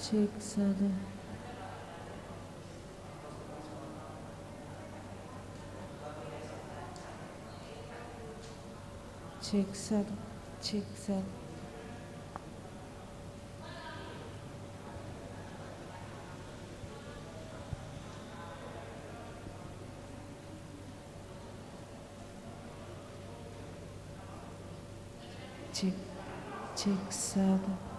cek satu, cek satu, cek satu, cek, cek satu.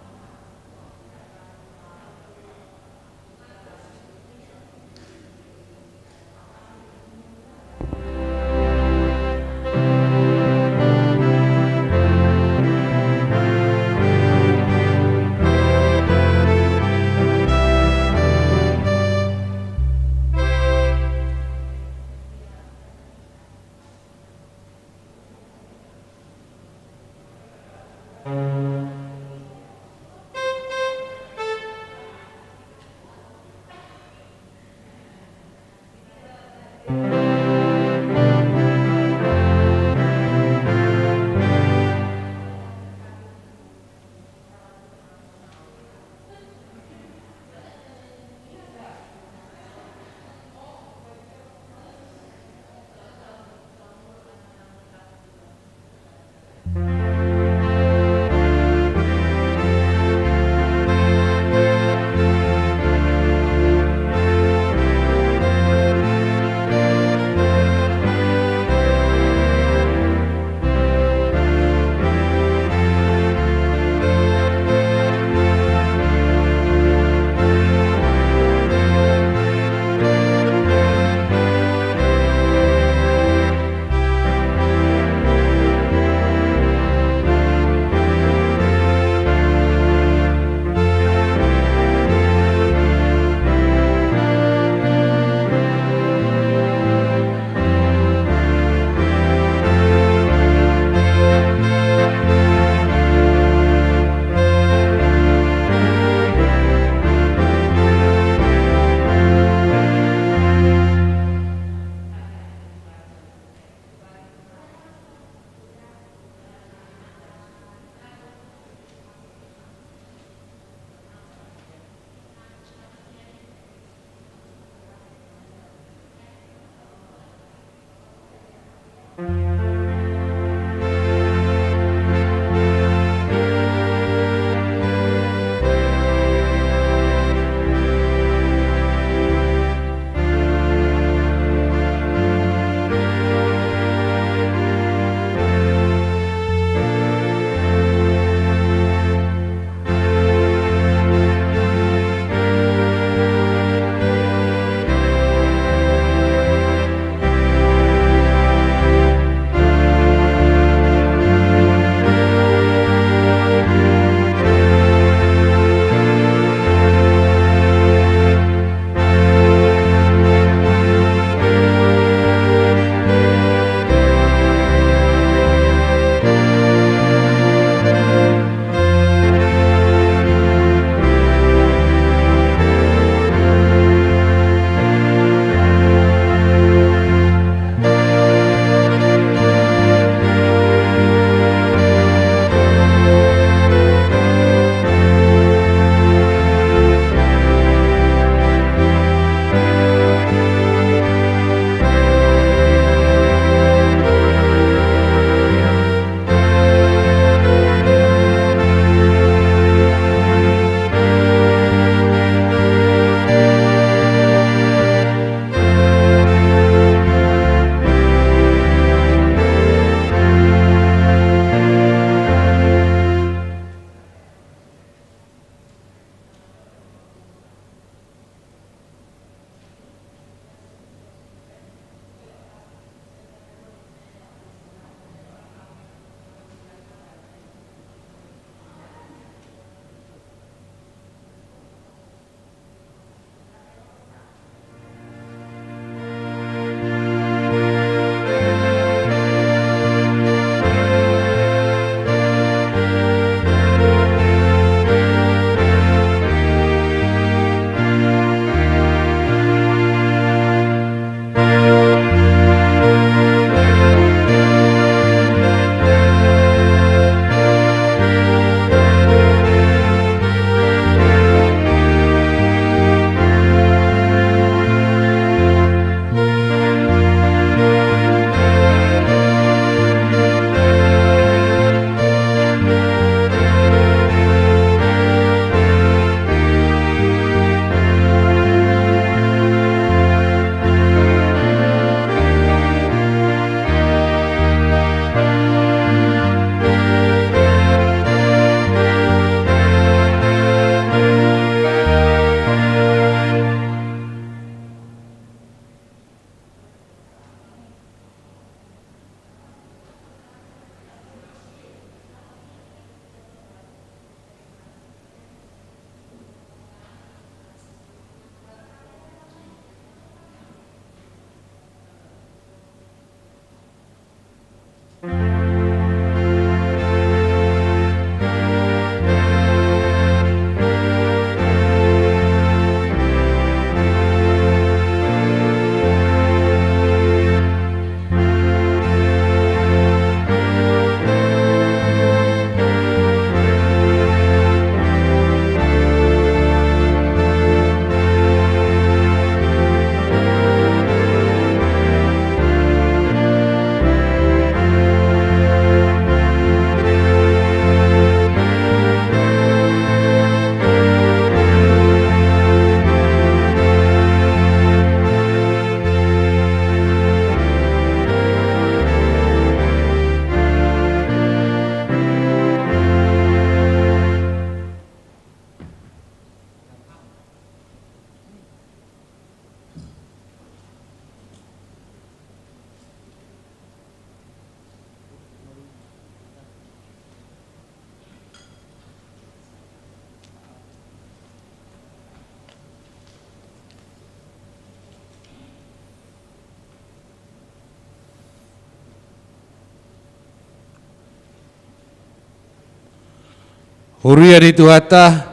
Huria di Tuhata,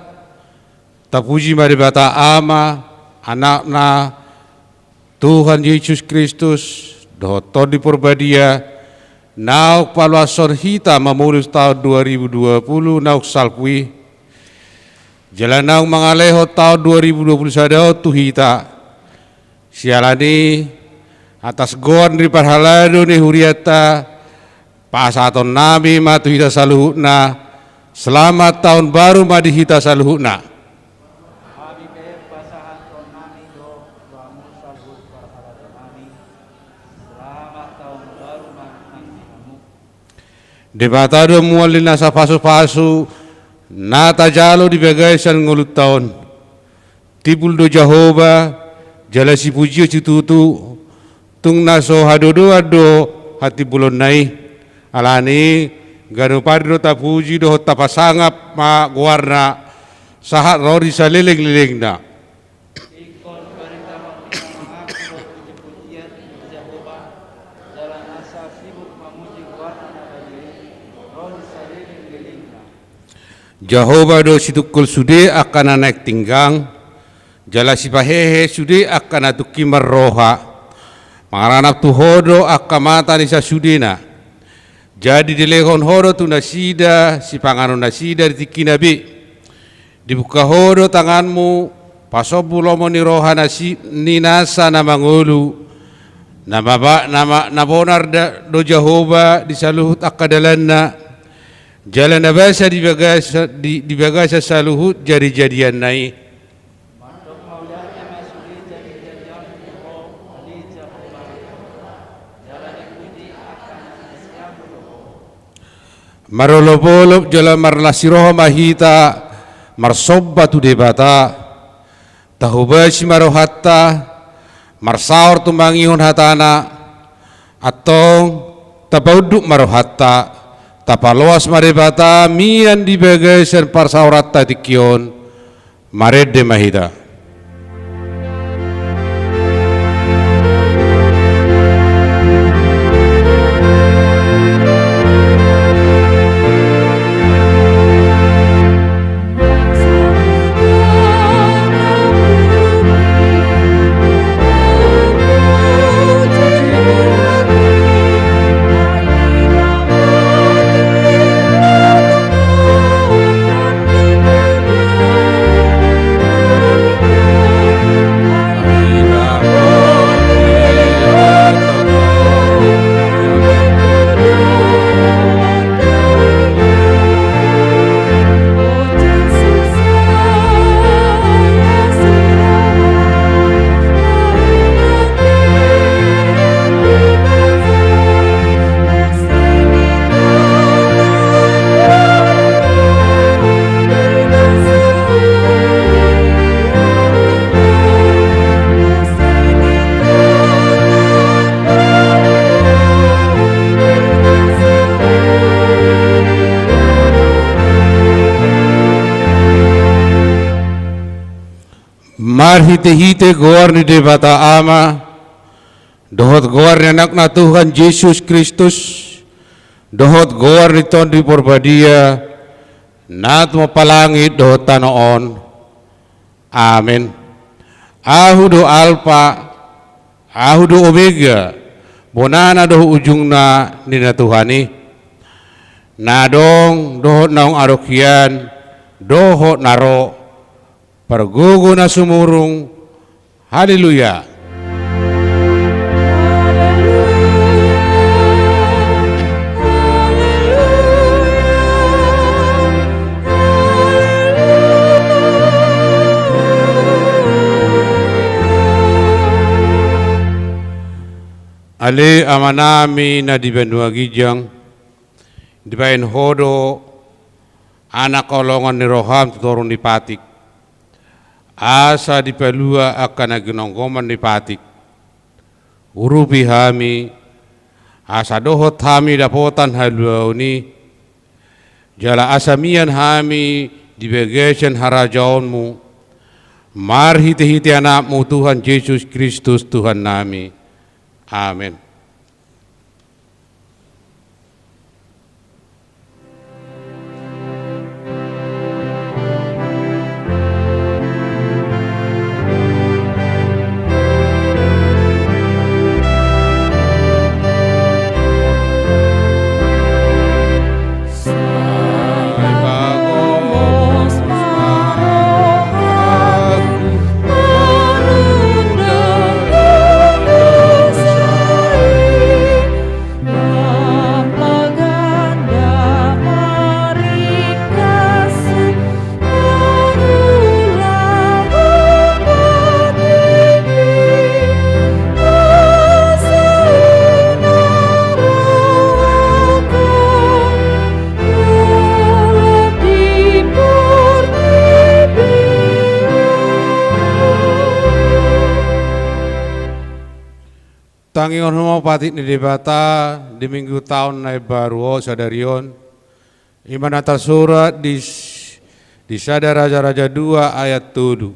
tapuji mari bata ama, anakna Tuhan Yesus Kristus, dohotor di Purbadia, nauk paluason hita memulus tahun 2020 nauk salpui, jalan nauk mangaleho tahun 2021 tu hita, sialani atas goan di parhalado ni huriata, pasaton nabi matu hita saluhuna, selamat tahun baru madi hita saluhuna. Debatado muali nasa pasu-pasu nata jalo di bagaisan ngulut tahun. Tibul do Jehovah jala si pujio citutu tung naso hadodo ado hati bulon nai alani gano padro tapuji do tapasangap ma guarna sahat rori salileng-lileng na. Jehovah do situkul sude akan naik tinggang, jala si pahehe sude akan atuki marroha, mangaranak tu hodo akamata nisa sudena. Jadi dilehon hodo tu nasida, si pangano nasida ditiki nabi. Dibuka hodo tanganmu, pasobulomo ni roha nasi ninasa na mangulu, nabonar do Jehovah disaluhut akadalanna. Jalan nabasa di bagasa saluhut jadi-jadian nai. Marolop-olop jalan marlasiroh mahita marsobba tu debata tahubasi marohatta marsaur tumbangihun hatana atong tapauduk marohatta tapaloas marebata mian di bagaisan parsaurat tatikion marede mahida. Mar hite-hite goar ni debata ama, dohot goar ni anak na Tuhan Yesus Kristus, dohot goar ni ton di Purbadia, nat mapalangit dohot tanoon. Amin. Ahudo Alpha, ahudo Omega, bonana doh ujung na ni na Tuhani. Nadong dohot naong arokian, dohot naro. Pergugu na sumurung, haleluya. Ale amanami na di Benua Gijang, di bain hodo, anak kolongan ni Roham turun di Patik. Asa di palua akan aginonggoman ni Patik. Urupi hami, asa dohot hami dapotan haluau ni, jala asamian hami di bagaisan harajaonmu, mar hiti-hiti anakmu Tuhan Yesus Kristus Tuhan nami. Amin. tangion mo patit ni debata di minggu tahun na baru sadarion. Iman atas surat di Sada Raja-Raja 2 ayat 7.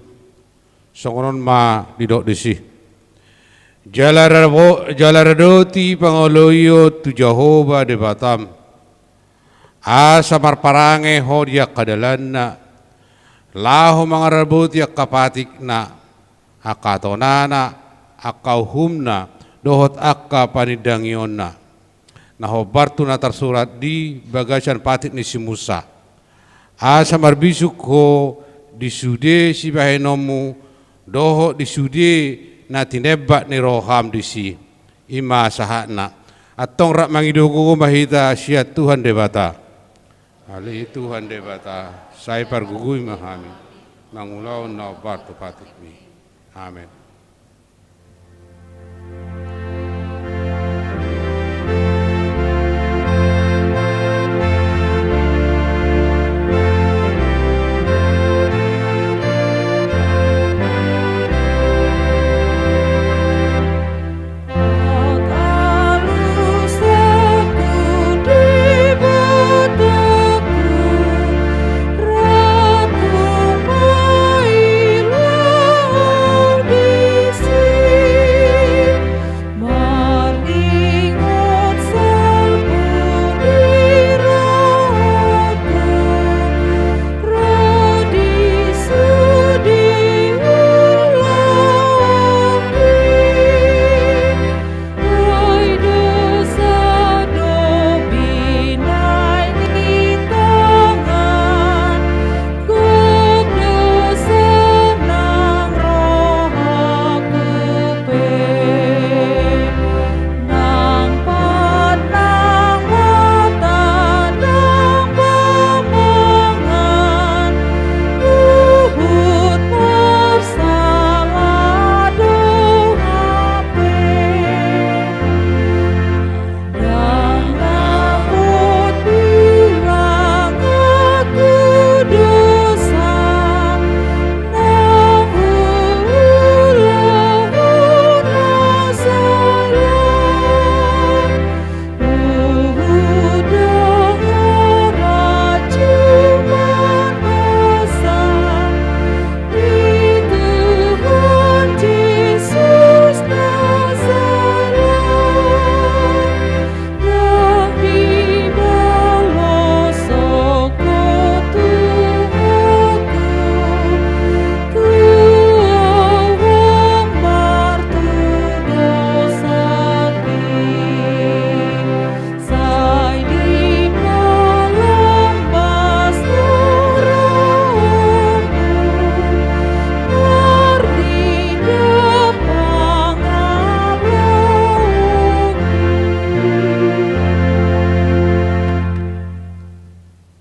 Songonon ma didok disi. Jalaradoti pangoloyo tu Jehova de Batam. Asa marparange hodia kadalanna. Lahu mangarabot yak kapatik na. Akatonana, akauhumna, dohot akka panidangionna. Nahobartu na tersurat di bagasan patik ni si Musa. Asa marbisuk ho disude si bahenomu, dohot disude na tinebak ni roham di si ima sahakna. Atong rak mangidugu mahita siat Tuhan debata. Ali Tuhan debata, saya pargugui mahami. Mangulau na bartu patik ni. Amin.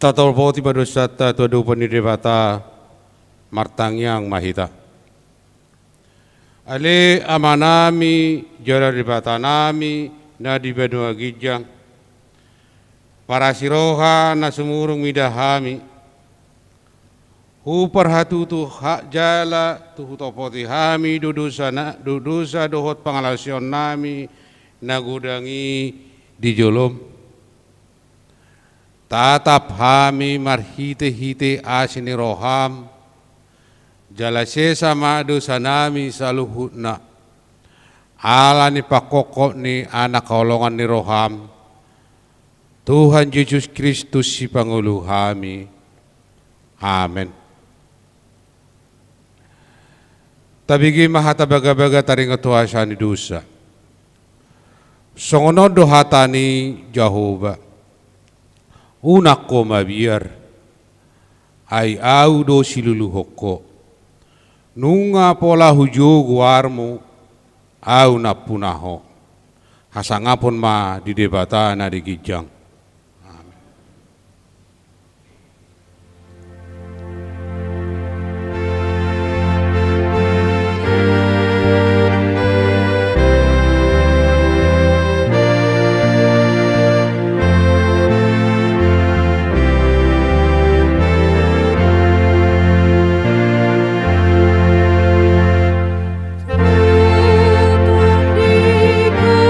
Tator poti padosata tuadu panidebata martangyang mahita. Ale amanami jara debata nami na di benua gijang. Para siroha na sumurung midahami. Hu perhatu tu hak jala tu topoti hami dudusa dohot pangalasion nami nagudangi di jolom. Tatap hami marhite-hite asini roham jalase sama dosa nami saluhutna ala ni pakokok ni anak kolongan ni roham Tuhan Yesus Kristus si pangulu hami. Amin. Tabigi mahata baga-baga taring tuasa ni dosa songono dohatani Jehova unak ko mabiar ay au do siluluhok nunga pola hujo guarmu au napunaho hasangapon ma di debata na di gijang. Tuhan di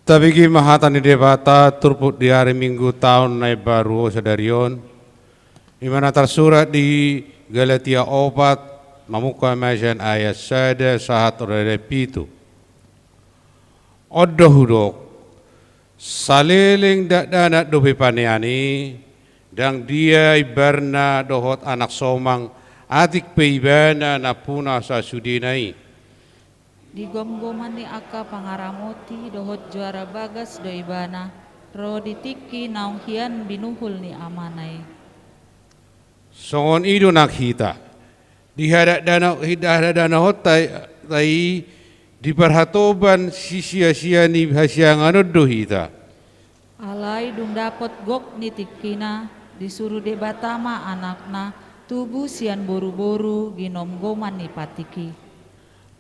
Tabigi mahatan ni debata turput di hari Minggu tahun nai baru sadarion. Imana tersurat di Galatia 4 mamuka majan ayat sada sahat orade pitu. Odo hudok saliling dana dobe paneani dang dia ibarna dohot anak somang atik peibana napuna sa sudinai. Digom-goman ni aka pangaramoti dohot juara bagas doibana ro ditiki naung hian binuhul ni amanai. Songon ido nakita dihada dana hotai tai diperhatoban sia-sia ni hasiangan dohita. Alai dung dapot gok ni tikina disuruh debatama anakna tubuh sian boru-boru ginom goman ni patiki.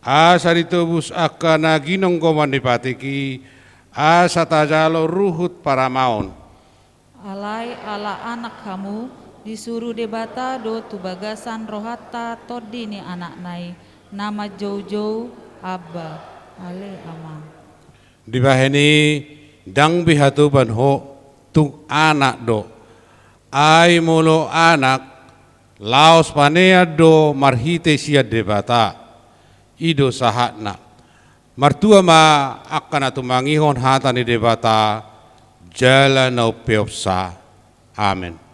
Asa ditubus akana ginong goman ni patiki asa tajalo ruhut para maon. Alai ala anak kamu disuruh debata do tubagasan rohata todi ni anak nai nama jauh-jauh abba ale ama. Dibaheni dang bihatuban ho tung anak do ai molo anak laos panea do marhite sia debata ido sahatna martua ma akan atu mangihon hata ni debata jala nau peopsa. Amen.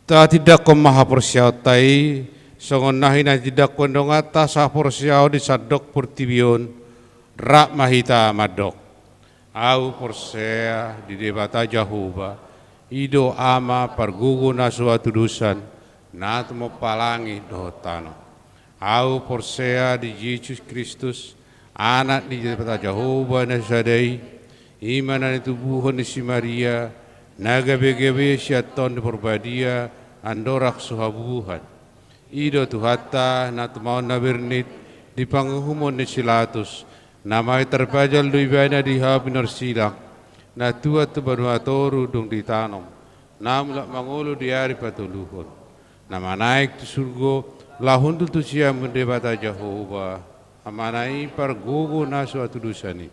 Ta tidak ko mahaporsiautai songon nahi na tidak kondongata sa porsiau di sadok purtibion rak mahita madok au porsea di debata Jahuba ido ama pargugu na suatu dusan na tumo palangi dohotano au porsea di Yesus Kristus anak di debata Jahuba na sadai imanan tubuhon di si Maria naga bege syaiton di perbadia andorak suhabuhan ido tuhata natmau nabirnit di panguhumon ni silatus namai terpajal duibana di habinor silang na tua tu banuatoru dung ditanom namulak mangulu di hari patuluhon nama naik tu surgo lahun tu siam mendebata Jehovah amanai par gugu nasu atudusani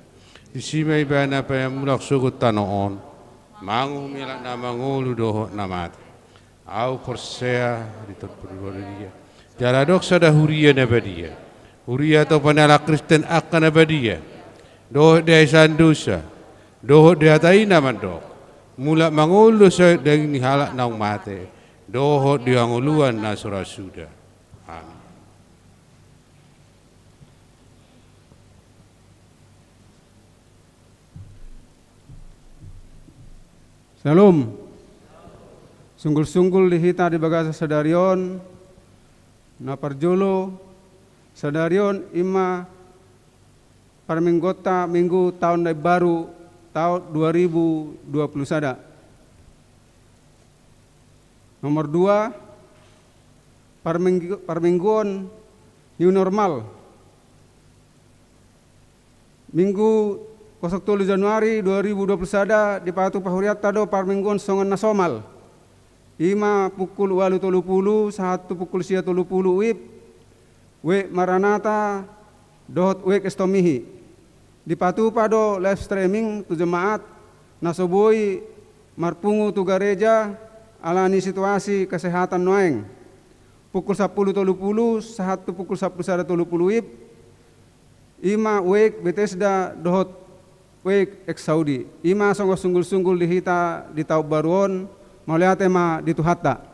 disimai bana payamulak sugut tanoon mangu milak na mangulu doho namat au porsea di terperuria jala doksa dah huria nabadia huria atau panala Kristen akan nabadia doh dia sandusa doh dia taina mandok mula mangulu sa daging halak naung mate doh dia nguluan na surasuda. Amin. Salam. Sunggul-sunggul dihita di bagasa sadarion na parjolo sadarion ima parmenggota minggu tahun baru tahun 2020 sada. Nomor 2, parmingguan new normal. Minggu 07 Januari 2020 sada dipatu pahuriat tado parmingguan songon nasomal. 5 pukul 8.30, 1 pukul 9.30 wib. We Maranatha dohot wek estomihi. Dipatu pado live streaming tu jemaat nasoboi marpungu tu gereja alani situasi kesehatan noeng. Pukul 10.30, 1 pukul 11.30 wib. 5 wek Bethesda dohot wek ex Saudi. 5 songgo sunggul-sunggul dihita di tau baruon mauliate ma di tuhatta.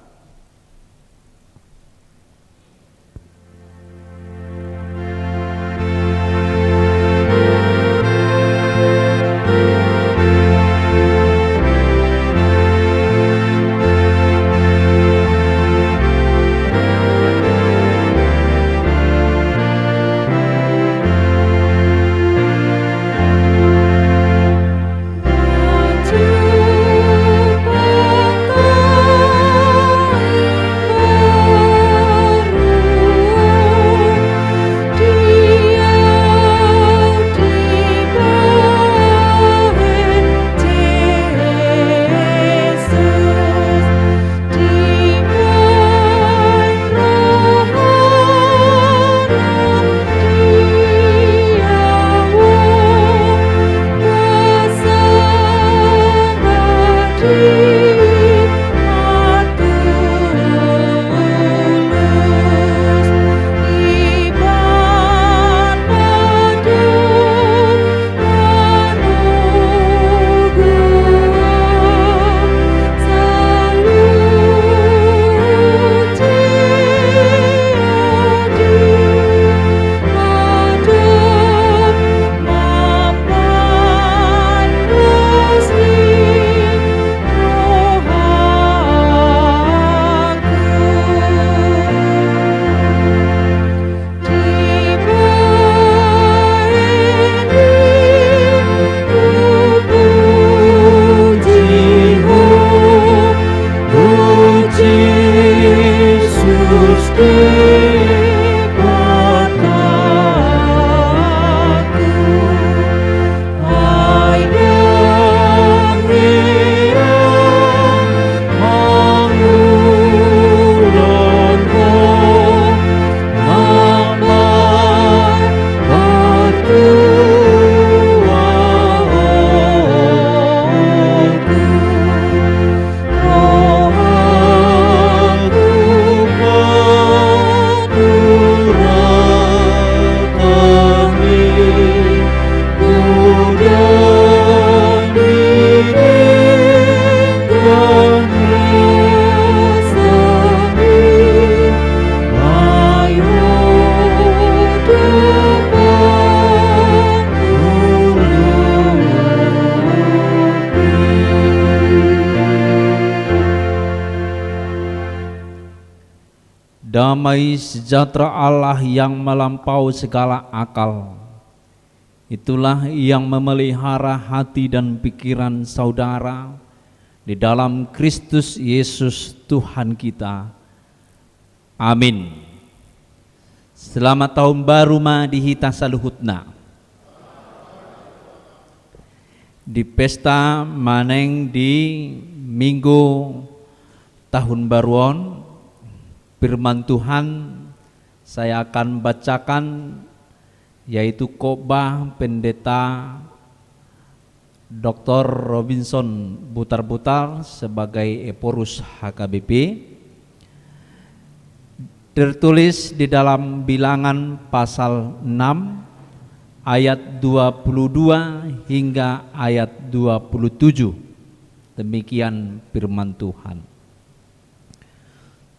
Damai sejahtera Allah yang melampaui segala akal, itulah yang memelihara hati dan pikiran saudara di dalam Kristus Yesus Tuhan kita. Amin. Selamat tahun baru ma dihita saluhutna. Di pesta maneng di minggu tahun baruan, firman Tuhan saya akan bacakan, yaitu khotbah pendeta Dr. Robinson Butar-Butar sebagai Eporus HKBP, tertulis di dalam Bilangan pasal 6 ayat 22 hingga ayat 27. Demikian firman Tuhan.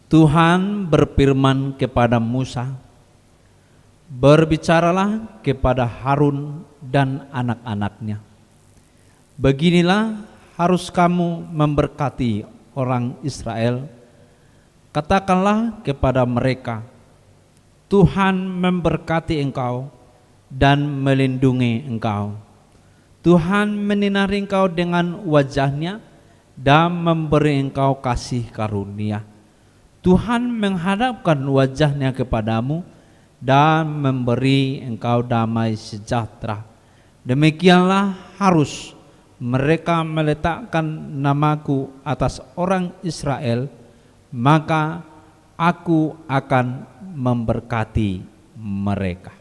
Tuhan berfirman kepada Musa, berbicaralah kepada Harun dan anak-anaknya. Beginilah harus kamu memberkati orang Israel. Katakanlah kepada mereka, Tuhan memberkati engkau dan melindungi engkau. Tuhan menyinari engkau dengan wajah-Nya dan memberi engkau kasih karunia. Tuhan menghadapkan wajah-Nya kepadamu dan memberi engkau damai sejahtera. Demikianlah harus mereka meletakkan namaku atas orang Israel, maka aku akan memberkati mereka.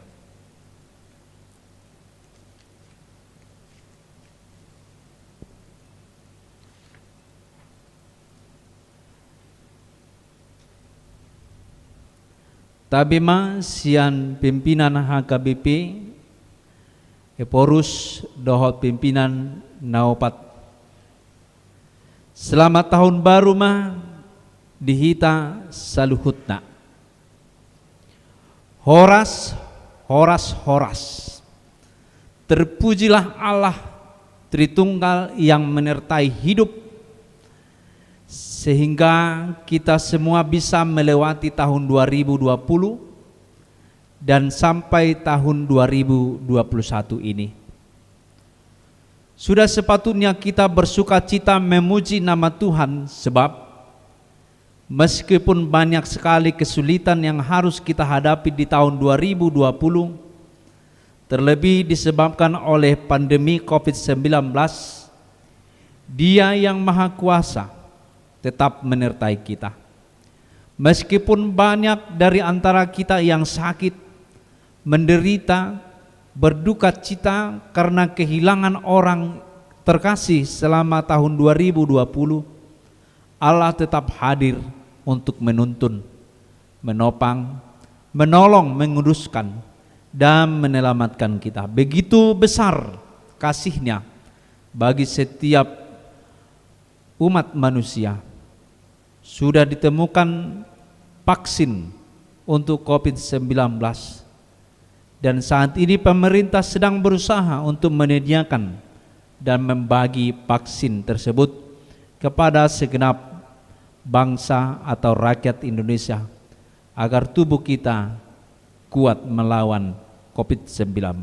Tabima sian pimpinan HKBP Eporus dohot pimpinan Naopat. Selamat tahun baru mah dihita saluhutna. Horas, horas, horas. Terpujilah Allah Tritunggal yang menyertai hidup sehingga kita semua bisa melewati tahun 2020 dan sampai tahun 2021 ini. Sudah sepatutnya kita bersuka cita memuji nama Tuhan, sebab meskipun banyak sekali kesulitan yang harus kita hadapi di tahun 2020, terlebih disebabkan oleh pandemi COVID-19, Dia yang Maha Kuasa tetap menyertai kita. Meskipun banyak dari antara kita yang sakit, menderita, berduka cita karena kehilangan orang terkasih selama tahun 2020, Allah tetap hadir untuk menuntun, menopang, menolong, menguduskan, dan menyelamatkan kita. Begitu besar kasih-Nya bagi setiap umat manusia. Sudah ditemukan vaksin untuk COVID-19, dan saat ini pemerintah sedang berusaha untuk menyediakan dan membagi vaksin tersebut kepada segenap bangsa atau rakyat Indonesia agar tubuh kita kuat melawan COVID-19.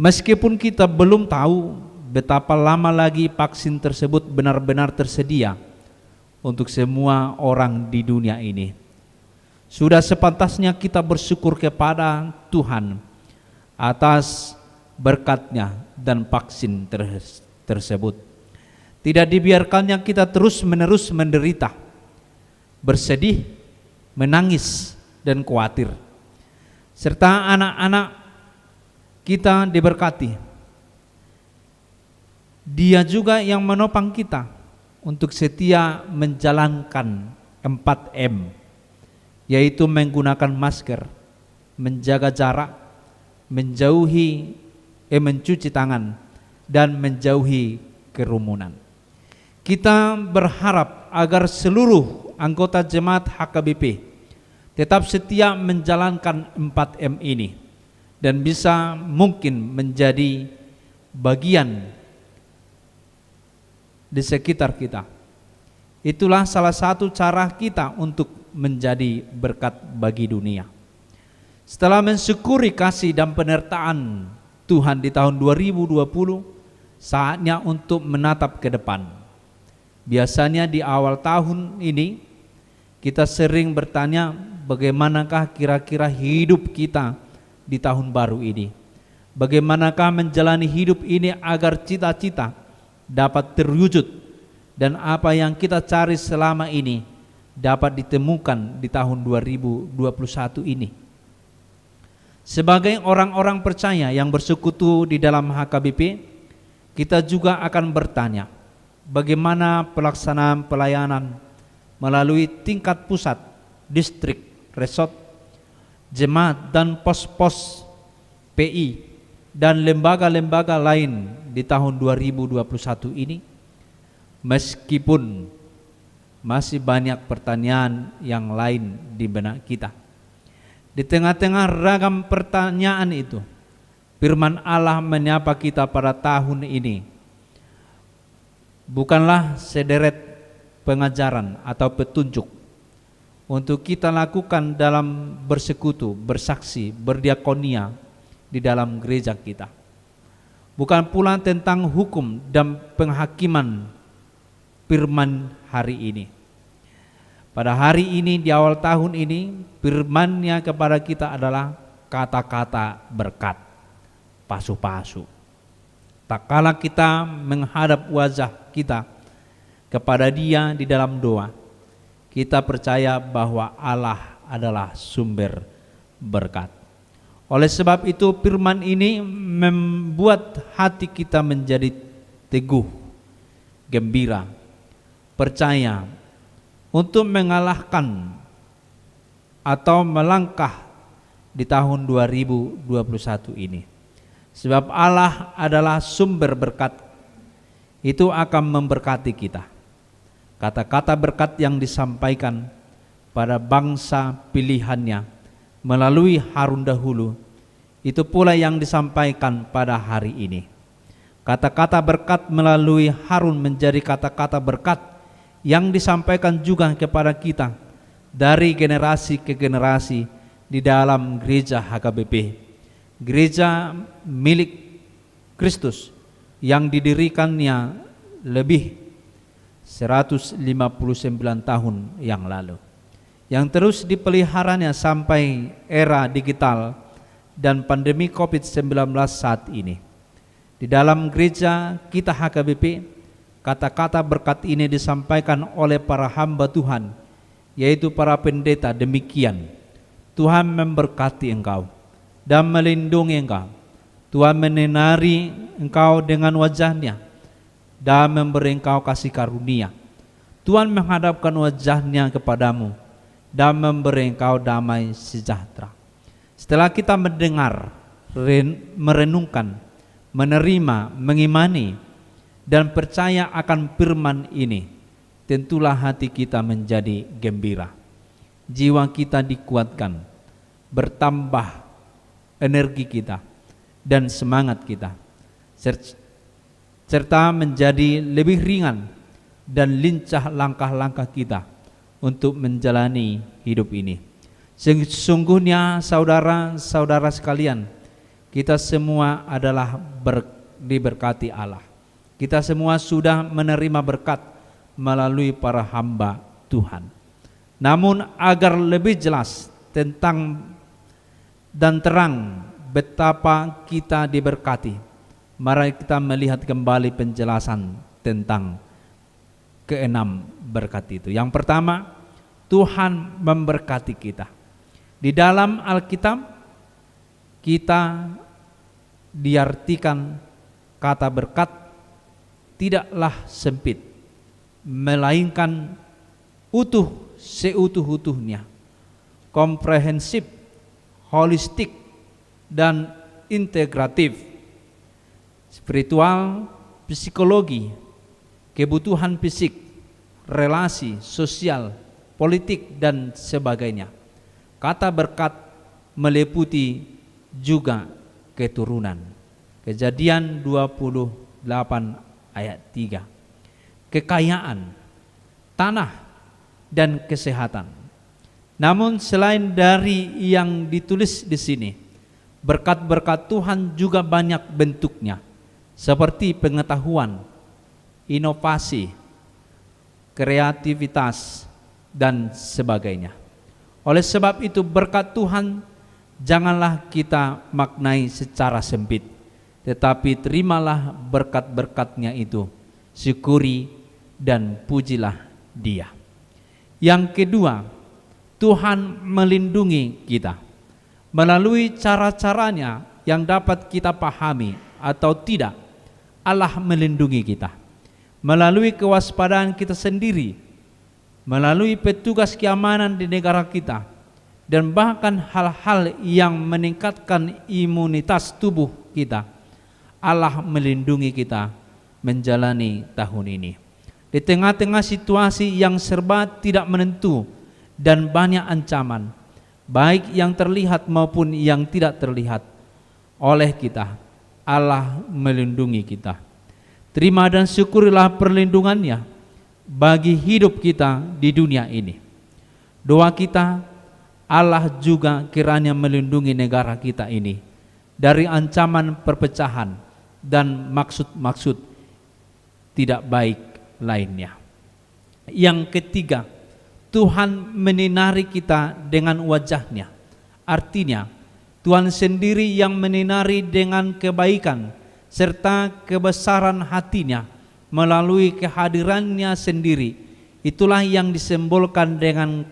Meskipun kita belum tahu betapa lama lagi vaksin tersebut benar-benar tersedia untuk semua orang di dunia ini, sudah sepantasnya kita bersyukur kepada Tuhan atas berkat-Nya dan vaksin tersebut. Tidak dibiarkannya kita terus-menerus menderita, bersedih, menangis, dan khawatir. Serta anak-anak kita diberkati. Dia juga yang menopang kita untuk setia menjalankan 4M, yaitu menggunakan masker, menjaga jarak, mencuci tangan, dan menjauhi kerumunan. Kita berharap agar seluruh anggota jemaat HKBP tetap setia menjalankan 4M ini dan bisa mungkin menjadi bagian di sekitar kita. Itulah salah satu cara kita untuk menjadi berkat bagi dunia. Setelah mensyukuri kasih dan penyertaan Tuhan di tahun 2020, saatnya untuk menatap ke depan. Biasanya di awal tahun ini kita sering bertanya, bagaimanakah kira-kira hidup kita di tahun baru ini? Bagaimanakah menjalani hidup ini agar cita-cita dapat terwujud dan apa yang kita cari selama ini dapat ditemukan di tahun 2021 ini. Sebagai orang-orang percaya yang bersekutu di dalam HKBP, kita juga akan bertanya, bagaimana pelaksanaan pelayanan melalui tingkat pusat, distrik, resort, jemaat, dan pos-pos PI dan lembaga-lembaga lain di tahun 2021 ini. Meskipun masih banyak pertanyaan yang lain di benak kita, di tengah-tengah ragam pertanyaan itu, firman Allah menyapa kita pada tahun ini bukanlah sederet pengajaran atau petunjuk untuk kita lakukan dalam bersekutu, bersaksi, berdiakonia, di dalam gereja kita. Bukan pula tentang hukum dan penghakiman firman hari ini. Pada hari ini, di awal tahun ini, firman-Nya kepada kita adalah kata-kata berkat, pasu-pasu. Tak kala kita menghadap wajah kita kepada Dia di dalam doa, kita percaya bahwa Allah adalah sumber berkat. Oleh sebab itu firman ini membuat hati kita menjadi teguh, gembira, percaya untuk mengalahkan atau melangkah di tahun 2021 ini. Sebab Allah adalah sumber berkat, itu akan memberkati kita. Kata-kata berkat yang disampaikan pada bangsa pilihannya melalui Harun dahulu, itu pula yang disampaikan pada hari ini. Kata-kata berkat melalui Harun menjadi kata-kata berkat yang disampaikan juga kepada kita dari generasi ke generasi di dalam gereja HKBP, gereja milik Kristus yang didirikannya lebih 159 tahun yang lalu, yang terus dipeliharanya sampai era digital dan pandemi COVID-19 saat ini. Di dalam gereja kita HKBP, kata-kata berkat ini disampaikan oleh para hamba Tuhan, yaitu para pendeta. Demikian, Tuhan memberkati engkau dan melindungi engkau. Tuhan menyinari engkau dengan wajah-Nya dan memberi engkau kasih karunia. Tuhan menghadapkan wajah-Nya kepadamu dan memberi engkau damai sejahtera. Setelah kita mendengar, merenungkan, menerima, mengimani, dan percaya akan firman ini, tentulah hati kita menjadi gembira. Jiwa kita dikuatkan, bertambah energi kita dan semangat kita, serta menjadi lebih ringan dan lincah langkah-langkah kita untuk menjalani hidup ini. Sesungguhnya saudara-saudara sekalian, kita semua adalah diberkati Allah. Kita semua sudah menerima berkat melalui para hamba Tuhan. Namun agar lebih jelas tentang dan terang betapa kita diberkati, mari kita melihat kembali penjelasan tentang keenam berkat itu. Yang pertama, Tuhan memberkati kita. Di dalam Alkitab kita diartikan kata berkat tidaklah sempit, melainkan utuh, seutuh-utuhnya, komprehensif, holistik, dan integratif, spiritual, psikologi, kebutuhan fisik, relasi, sosial, politik, dan sebagainya. Kata berkat meliputi juga keturunan. Kejadian 28 ayat 3. Kekayaan, tanah, dan kesehatan. Namun selain dari yang ditulis di sini, berkat-berkat Tuhan juga banyak bentuknya, seperti pengetahuan, inovasi, kreativitas, dan sebagainya. Oleh sebab itu berkat Tuhan janganlah kita maknai secara sempit, tetapi terimalah berkat-berkat-Nya itu, syukuri dan pujilah Dia. Yang kedua, Tuhan melindungi kita melalui cara-caranya yang dapat kita pahami atau tidak. Allah melindungi kita melalui kewaspadaan kita sendiri, melalui petugas keamanan di negara kita, dan bahkan hal-hal yang meningkatkan imunitas tubuh kita. Allah melindungi kita menjalani tahun ini. Di tengah-tengah situasi yang serba tidak menentu dan banyak ancaman, baik yang terlihat maupun yang tidak terlihat oleh kita, Allah melindungi kita. Terima dan syukurilah perlindungan-Nya bagi hidup kita di dunia ini. Doa kita, Allah juga kiranya melindungi negara kita ini dari ancaman perpecahan dan maksud-maksud tidak baik lainnya. Yang ketiga, Tuhan menyinari kita dengan wajah-Nya. Artinya, Tuhan sendiri yang menyinari dengan kebaikan serta kebesaran hati-Nya melalui kehadiran-Nya sendiri. Itulah yang disimbolkan dengan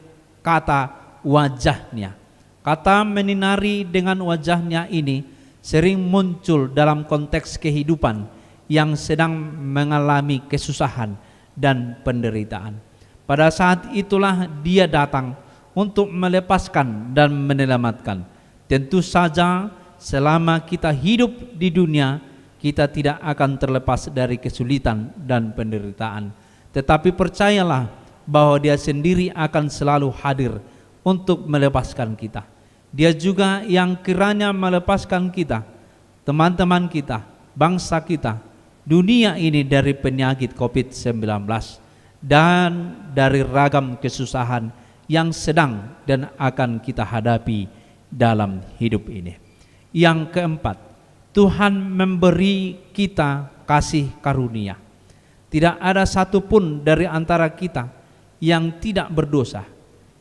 kata wajah-Nya. Kata menyinari dengan wajah-Nya ini sering muncul dalam konteks kehidupan yang sedang mengalami kesusahan dan penderitaan. Pada saat itulah Dia datang untuk melepaskan dan menyelamatkan. Tentu saja selama kita hidup di dunia, kita tidak akan terlepas dari kesulitan dan penderitaan. Tetapi percayalah bahwa Dia sendiri akan selalu hadir untuk melepaskan kita. Dia juga yang kiranya melepaskan kita, teman-teman kita, bangsa kita, dunia ini dari penyakit COVID-19 dan dari ragam kesusahan yang sedang dan akan kita hadapi dalam hidup ini. Yang keempat, Tuhan memberi kita kasih karunia. Tidak ada satupun dari antara kita yang tidak berdosa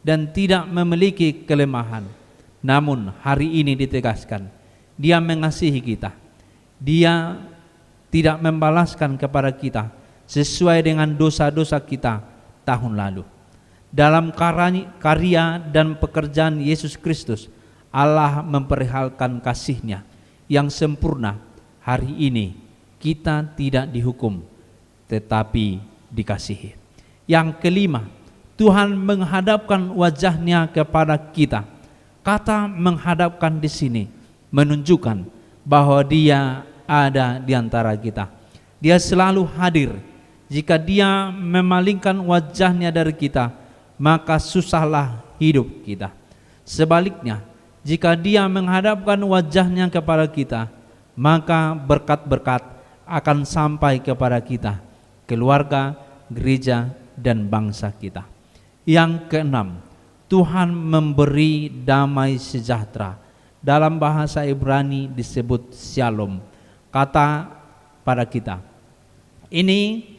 dan tidak memiliki kelemahan. Namun hari ini ditegaskan, Dia mengasihi kita. Dia tidak membalaskan kepada kita sesuai dengan dosa-dosa kita tahun lalu. Dalam karya dan pekerjaan Yesus Kristus, Allah memperlihatkan kasih-Nya yang sempurna. Hari ini kita tidak dihukum, tetapi dikasihi. Yang kelima, Tuhan menghadapkan wajah-Nya kepada kita. Kata menghadapkan di sini menunjukkan bahwa Dia ada di antara kita. Dia selalu hadir. Jika Dia memalingkan wajah-Nya dari kita, maka susahlah hidup kita. Sebaliknya, jika Dia menghadapkan wajah-Nya kepada kita, maka berkat-berkat akan sampai kepada kita, keluarga, gereja, dan bangsa kita. Yang keenam, Tuhan memberi damai sejahtera. Dalam bahasa Ibrani disebut shalom. Kata pada kita, ini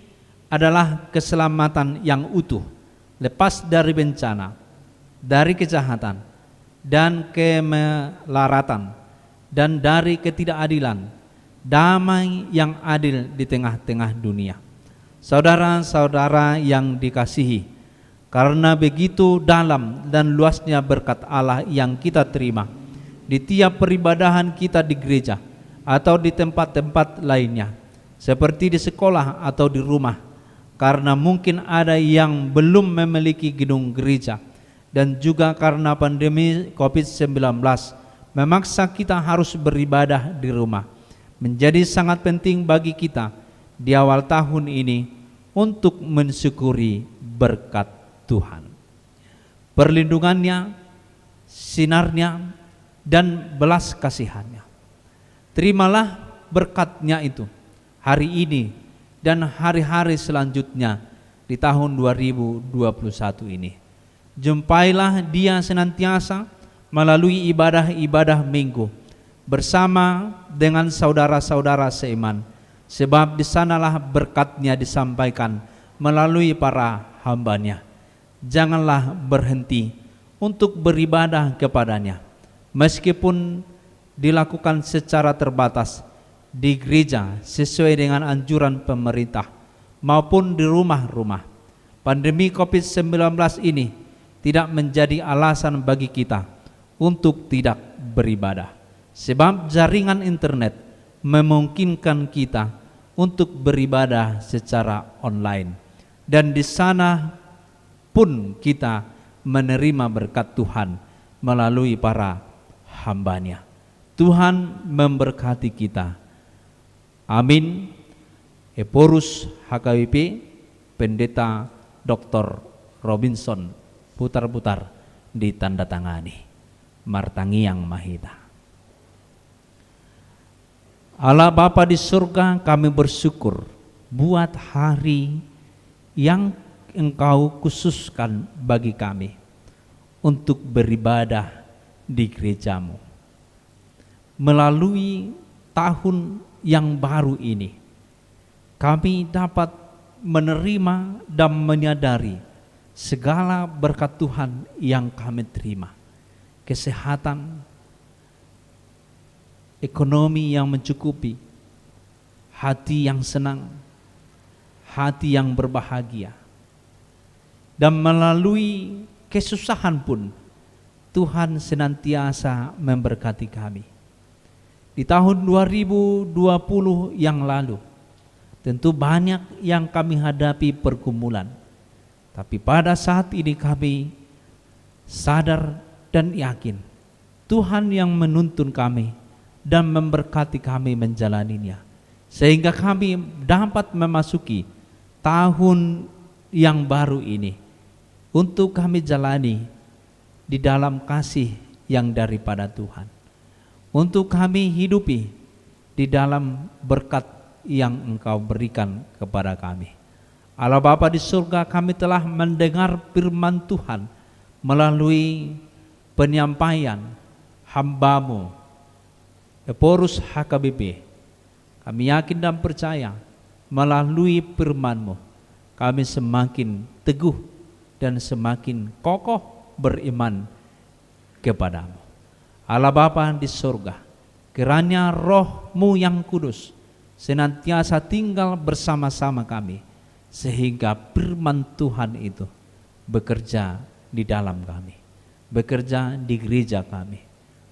adalah keselamatan yang utuh, lepas dari bencana, dari kejahatan, dan kemelaratan, dan dari ketidakadilan. Damai yang adil di tengah-tengah dunia. Saudara-saudara yang dikasihi, karena begitu dalam dan luasnya berkat Allah yang kita terima di tiap peribadahan kita di gereja atau di tempat-tempat lainnya, seperti di sekolah atau di rumah, karena mungkin ada yang belum memiliki gedung gereja, dan juga karena pandemi COVID-19 memaksa kita harus beribadah di rumah. Menjadi sangat penting bagi kita di awal tahun ini untuk mensyukuri berkat Tuhan, perlindungannya, sinarnya, dan belas kasihannya. Terimalah berkat-Nya itu hari ini dan hari-hari selanjutnya di tahun 2021 ini. Jumpailah Dia senantiasa melalui ibadah-ibadah minggu bersama dengan saudara-saudara seiman, sebab di sanalah berkat-Nya disampaikan melalui para hamba-Nya. Janganlah berhenti untuk beribadah kepada-Nya, meskipun dilakukan secara terbatas di gereja sesuai dengan anjuran pemerintah maupun di rumah-rumah. Pandemi COVID-19 ini tidak menjadi alasan bagi kita untuk tidak beribadah, sebab jaringan internet memungkinkan kita untuk beribadah secara online, dan di sana pun kita menerima berkat Tuhan melalui para hamba-Nya. Tuhan memberkati kita. Amin. Eporus HKBP, Pendeta Dr. Robinson Putar-Putar ditandatangani. Martangiang Mahita. Allah Bapa di surga, kami bersyukur buat hari yang Engkau khususkan bagi kami untuk beribadah di gereja-Mu. melalui tahun yang baru ini, kami dapat menerima dan menyadari segala berkat Tuhan yang kami terima. Kesehatan, ekonomi yang mencukupi, hati yang senang, hati yang berbahagia. Dan melalui kesusahan pun Tuhan senantiasa memberkati kami. Di tahun 2020 yang lalu, tentu banyak yang kami hadapi pergumulan. Tapi pada saat ini kami sadar dan yakin Tuhan yang menuntun kami dan memberkati kami menjalaninya. Sehingga kami dapat memasuki tahun yang baru ini untuk kami jalani di dalam kasih yang daripada Tuhan. Untuk kami hidupi di dalam berkat yang Engkau berikan kepada kami. Allah Bapa di surga, kami telah mendengar firman Tuhan melalui penyampaian hamba-Mu Eporus HKBP. Kami yakin dan percaya melalui firman-Mu kami semakin teguh dan semakin kokoh beriman kepada-Mu. Allah Bapa di surga, kiranya Roh-Mu yang kudus senantiasa tinggal bersama-sama kami, sehingga firman Tuhan itu bekerja di dalam kami, bekerja di gereja kami,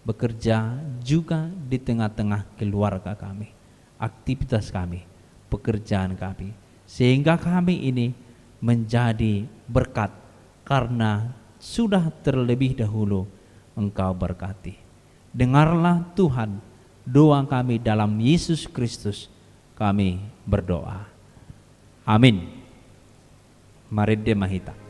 bekerja juga di tengah-tengah keluarga kami, aktivitas kami, pekerjaan kami, sehingga kami ini menjadi berkat karena sudah terlebih dahulu Engkau berkati. Dengarlah Tuhan doa kami dalam Yesus Kristus, kami berdoa. Amin. Mari Mahita.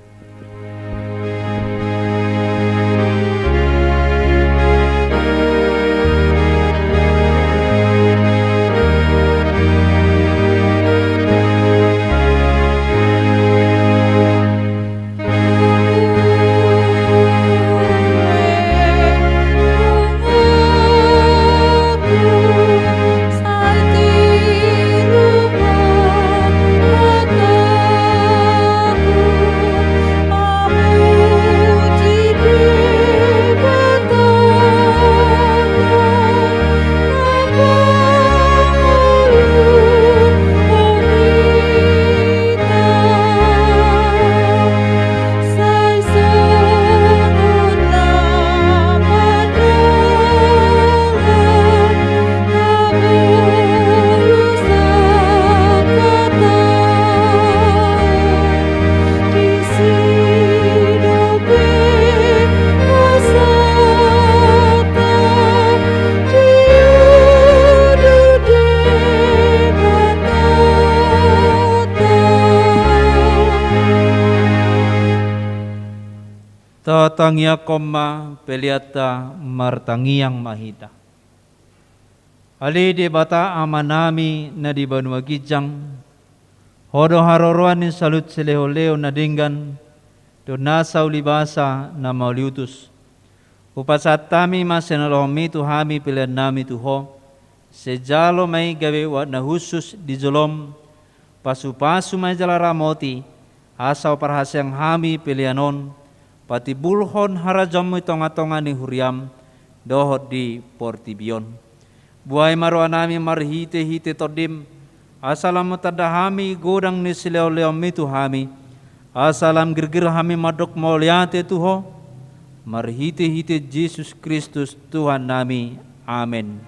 Tangia koma peliata martangiang mahita. Ali di bata amanami na di banua gijang. Hodo haroroan ni salut sileo-leo na dinggan. Do nasa ulibasa na mauliutus. Upasat tami masenalomi tu hami pilihan nami tuho. Sejalo may gawe wa na husus di jolom. Pasu-pasu may jalaramoti. Asaw parhasyang hami pilihanon. Pati bulhon harajam mo tonga-tonga ni Huriam dohod di Portibion. Buhay maruan namin marhite-hite todim. Asalam tadahami godang ni sileo-leo mitu hami. Asalam girgir hami madok mauliate tuho. Marhite-hite Jesus Kristus Tuhan nami. Amen.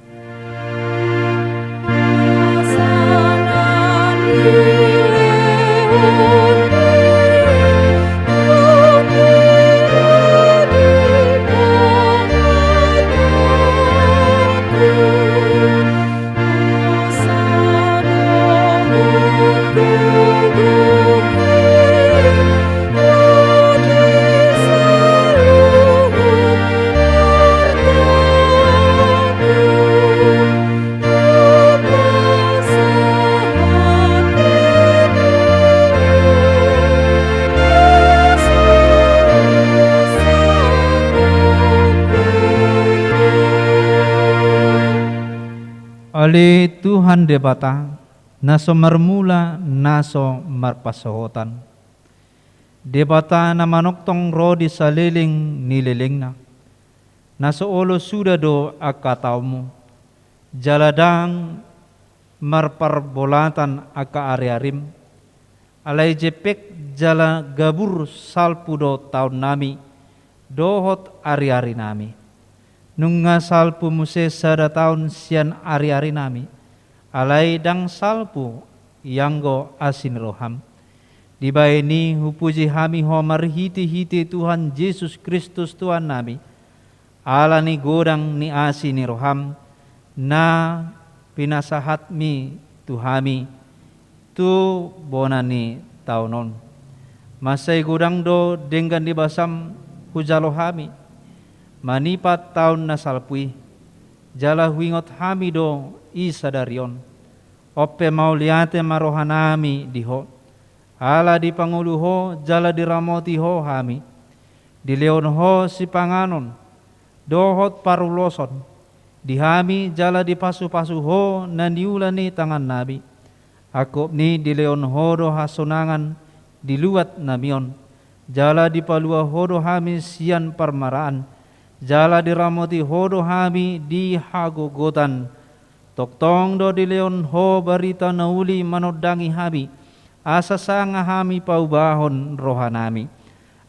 Amen. Ale Tuhan debata, naso marmula, naso marpasohotan. Debata na manoktong rodi sa liling nililing na. Naso olo suda do akataw mo. Jaladang marparbolatan aka ari-arim. Alay jepek jala gabur salpudo taon nami. Dohot ari-ari nami. Nung nga salpu muse sada taon siyan ari-ari nami, alay dang salpu yanggo asin roham. Di ba ini hupuji hami ho marhiti-hiti Tuhan Yesus Kristus Tuhan nami, ala ni godang ni asin ni roham, na pinasahat mi tuhami, tu bonani taunon. Masay godang do denggan di basam hujalo hami, manipat taon na salpui, jala huingot hami do isadarion, ope mauliate marohanami diho, ala di Pangulo ho, jala di ramoti ho hami, di leon ho si panganon, dohot paruloson, di hami jala di pasu-pasu ho naniulani tangan nabi, akop ni di leon ho do hasunangan, diluat namion, jala di palua ho do hami sian parmaraan, jala diramoti hodo hami di hagogotan, toktong do di leon ho barita nauli manodangi hami, asa sanga hami paubahon rohanami.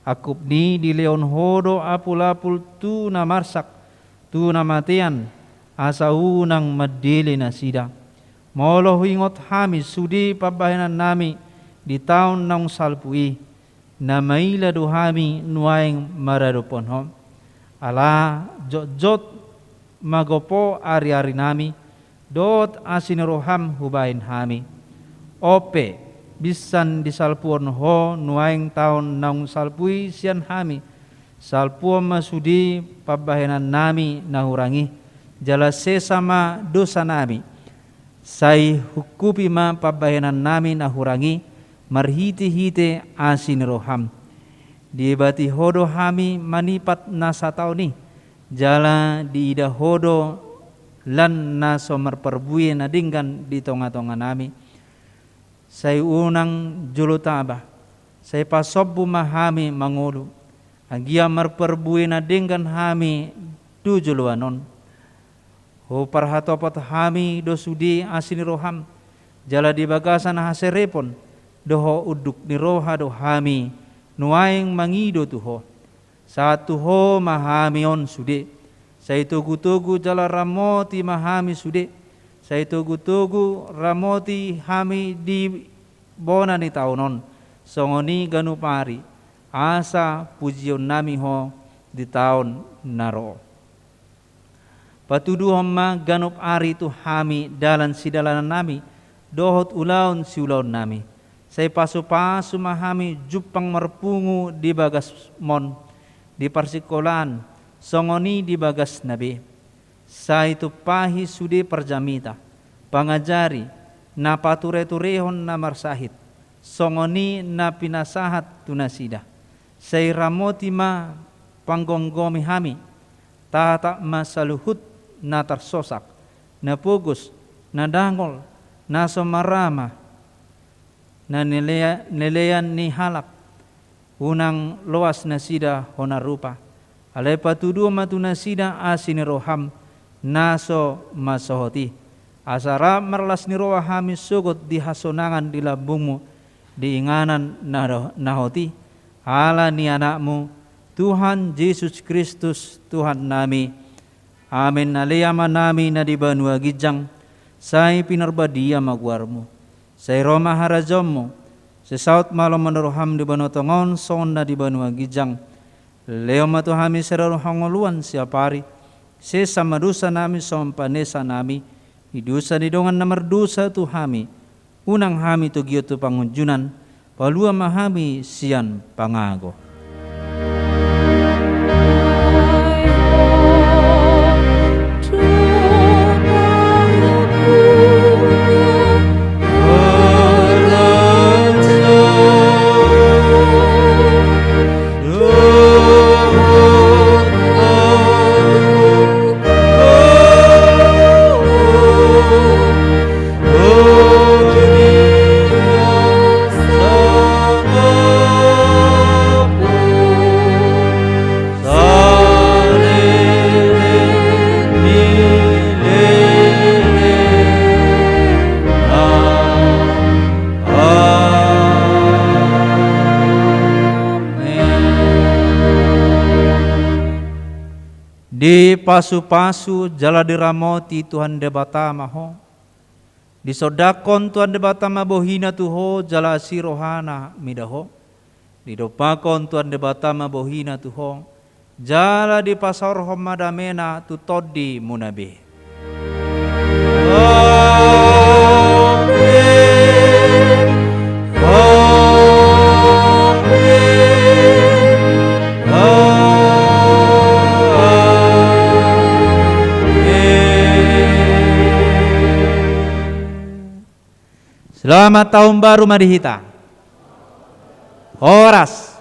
Akup ni di leon hodo apul-apul tu na marsak, tu na matian, asa unang madili na sida. Molo huingot hami sudi pabahanan nami di taon ng salpui, na maila do hami nuaing maradupon ho. Ala jot magopo ari-ari nami, dot asiniroham hubain hami. Ope bisan disalpuon ho nuaing taon nang salpui sian hami, salpuon masudi pabahenan nami nahurangi, jala sesama dosa nami, say hukupi ma pabahenan nami nahurangi, marhiti-hiti asiniroham. Di bati hodo hami manipat nasa tao ni, jala di ida hodo lan naso marperbuye na dinggan di tonga-tonga nami. Say unang julutaba, say pasobbu mahami mangulu, agia marperbuye na dinggan hami du juluanon. Ho parhatopot hami do sudi asiniroham, jala di bagasan haserepon, doho uduk ni roha do hami, nuaing mangido tuho, saat tuho mahamion sude, say tugu-tugu jala ramoti mahami sude, say tugu-tugu ramoti hami di bona ni taunon, songoni ganupari, asa pujion nami ho di taon naro. Patuduhom ma ganup ari tu hami dalan sidalanan nami, dohot ulaon si ulaon nami. Say pasu-pasu mahami jupang marpungu di bagas mon, di parsikolan, songoni di bagas nabi. Sa itu pahi sudi perjamita, pangajari, na pature-turehon na marsahit, songoni na pinasahat tunasida. Say ramoti ma panggonggomi hami, tata masaluhut na tarsosak, na pugus, na dangol, na somarama, na nileyan ni halak, unang luas na sida honarupa, alay patudu matuna sida asiniroham, naso masohoti, asara marlas ni roha hami sugot di hasonangan di lambungmu, di inganan nahoti, ala ni anakmu, Tuhan Yesus Kristus Tuhan nami, amin. Aliyama nami na di banua gijang, say pinarbadia magwarmu, say Roma harazommo, sa saut malo manuroham di banotongon son na di banua gijang, leo matuhami serarohangoluan siapari, se samadusa nami sompanesa nami, idusa didongan na mardusa tu hami, unang hami tu giyo tu pangunjunan, palua mahami sian pangago. Oh Di pasu-pasu jala diramoti Tuhan debata maho. Di sodakon Tuhan debata mabohina tuho jala sirohana midaho. Di dopakon Tuhan debata mabohina tuho jala di pasar homadamena tu todi munabe. Selamat tahun baru Madihita. Horas.